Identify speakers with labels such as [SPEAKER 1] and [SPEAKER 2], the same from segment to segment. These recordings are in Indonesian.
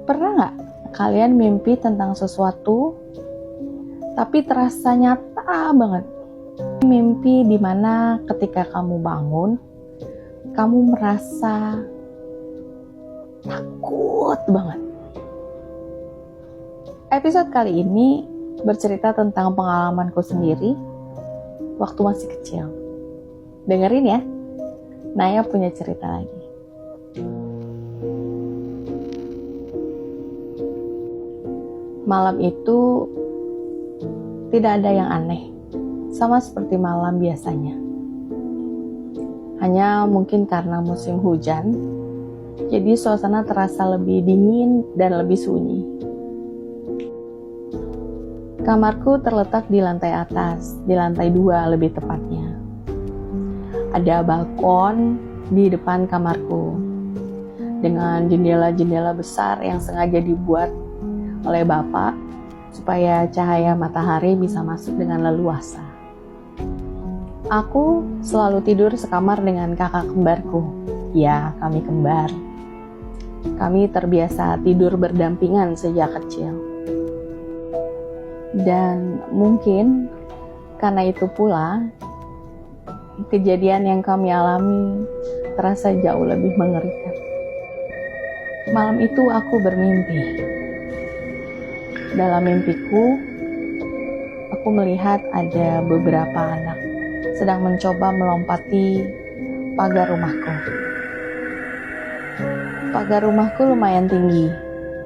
[SPEAKER 1] Pernah nggak kalian mimpi tentang sesuatu, tapi terasa nyata banget? Mimpi dimana ketika kamu bangun, kamu merasa takut banget. Episode kali ini bercerita tentang pengalamanku sendiri waktu masih kecil. Dengerin ya, Naya punya cerita lagi. Malam itu tidak ada yang aneh, sama seperti malam biasanya. Hanya mungkin karena musim hujan, jadi suasana terasa lebih dingin dan lebih sunyi. Kamarku terletak di lantai atas, di lantai 2 lebih tepatnya. Ada balkon di depan kamarku, dengan jendela-jendela besar yang sengaja dibuat oleh bapak supaya cahaya matahari bisa masuk dengan leluasa. Aku selalu tidur sekamar dengan kakak kembarku. Ya, kami kembar. Kami terbiasa tidur berdampingan sejak kecil. Dan mungkin karena itu pula kejadian yang kami alami terasa jauh lebih mengerikan. Malam itu aku bermimpi. Dalam mimpiku, aku melihat ada beberapa anak sedang mencoba melompati pagar rumahku. Pagar rumahku lumayan tinggi,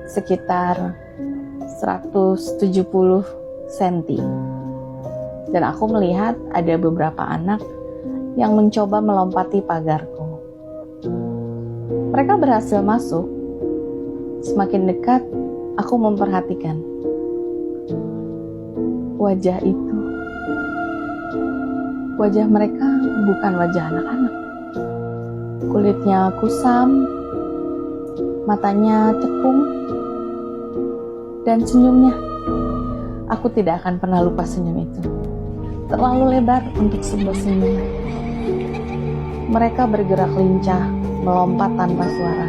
[SPEAKER 1] sekitar 170 cm. Dan aku melihat ada beberapa anak yang mencoba melompati pagarku. Mereka berhasil masuk. Semakin dekat, aku memperhatikan wajah itu. Wajah mereka bukan wajah anak-anak. Kulitnya kusam, matanya cekung, dan senyumnya. Aku tidak akan pernah lupa senyum itu. Terlalu lebar untuk sebuah senyum. Mereka bergerak lincah, melompat tanpa suara,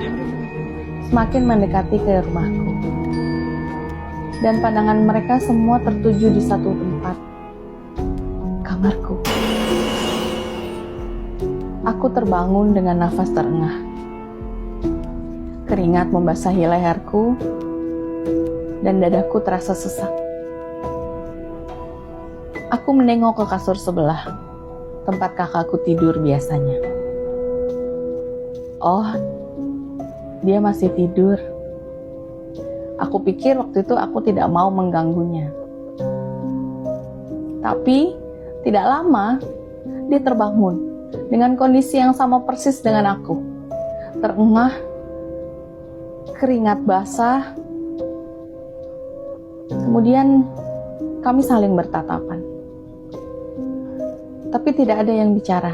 [SPEAKER 1] semakin mendekati ke rumahku. Dan pandangan mereka semua tertuju di satu tempat, kamarku. Aku terbangun dengan nafas terengah. Keringat membasahi leherku, dan dadaku terasa sesak. Aku menengok ke kasur sebelah, tempat kakakku tidur biasanya. Oh, dia masih tidur. Aku pikir waktu itu aku tidak mau mengganggunya. Tapi, tidak lama, dia terbangun dengan kondisi yang sama persis dengan aku. Terengah, keringat basah, kemudian kami saling bertatapan. Tapi tidak ada yang bicara.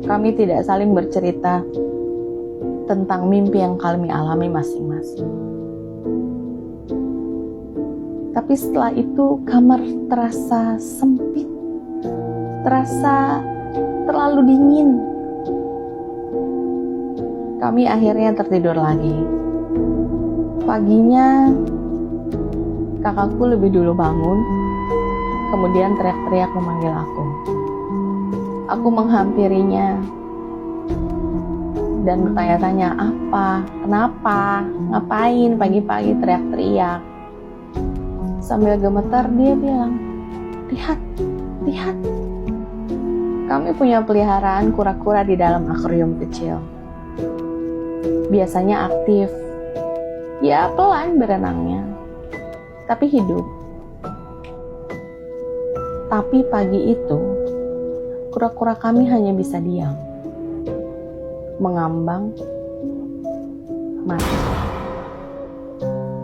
[SPEAKER 1] Kami tidak saling bercerita tentang mimpi yang kami alami masing-masing. Tapi setelah itu kamar terasa sempit, terasa terlalu dingin. Kami akhirnya tertidur lagi. Paginya kakakku lebih dulu bangun, kemudian teriak-teriak memanggil aku. Aku menghampirinya dan bertanya-tanya, kenapa, ngapain pagi-pagi teriak-teriak. Sambil gemetar dia bilang, lihat. Kami punya peliharaan kura-kura di dalam akuarium kecil. Biasanya aktif, ya pelan berenangnya, tapi hidup. Tapi pagi itu, kura-kura kami hanya bisa diam, mengambang, mati.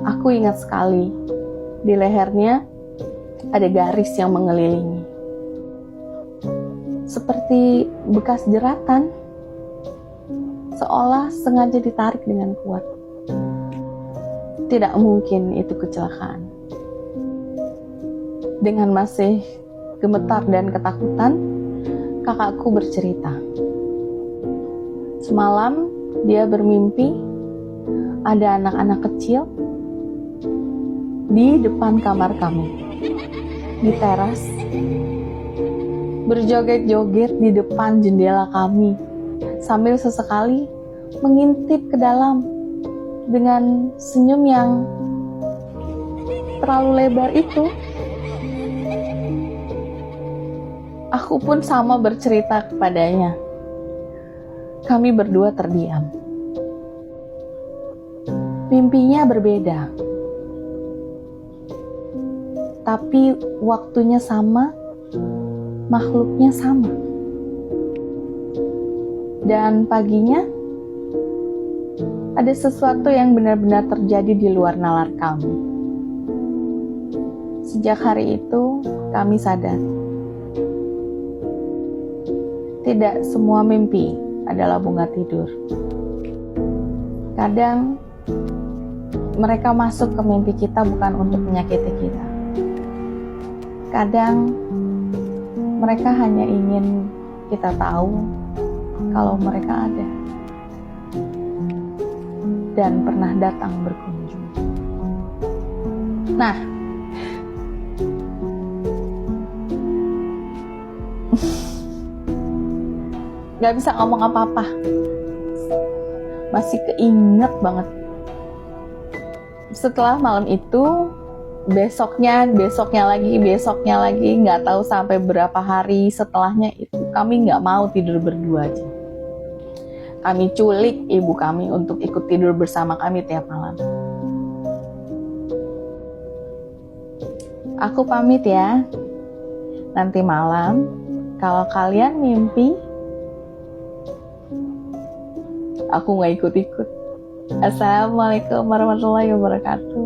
[SPEAKER 1] Aku ingat sekali, di lehernya ada garis yang mengelilingi. Seperti bekas jeratan, seolah sengaja ditarik dengan kuat. Tidak mungkin itu kecelakaan. Dengan masih gemetar dan ketakutan, kakakku bercerita. Semalam dia bermimpi ada anak-anak kecil di depan kamar kami, di teras, berjoget-joget di depan jendela kami, sambil sesekali mengintip ke dalam dengan senyum yang terlalu lebar itu. Aku pun sama bercerita kepadanya. Kami berdua terdiam. Mimpinya berbeda, tapi waktunya sama, makhluknya sama. Dan paginya ada sesuatu yang benar-benar terjadi di luar nalar kami. Sejak hari itu kami sadar, tidak semua mimpi adalah bunga tidur. Kadang mereka masuk ke mimpi kita bukan untuk menyakiti kita. Kadang mereka hanya ingin kita tahu kalau mereka ada dan pernah datang berkunjung. Nah, gak bisa ngomong apa-apa, masih keinget banget. Setelah malam itu, besoknya lagi, nggak tahu sampai berapa hari setelahnya itu kami nggak mau tidur berdua aja. Kami culik ibu kami untuk ikut tidur bersama kami tiap malam. Aku pamit ya. Nanti malam, kalau kalian mimpi, aku nggak ikut-ikut. Assalamualaikum warahmatullahi wabarakatuh.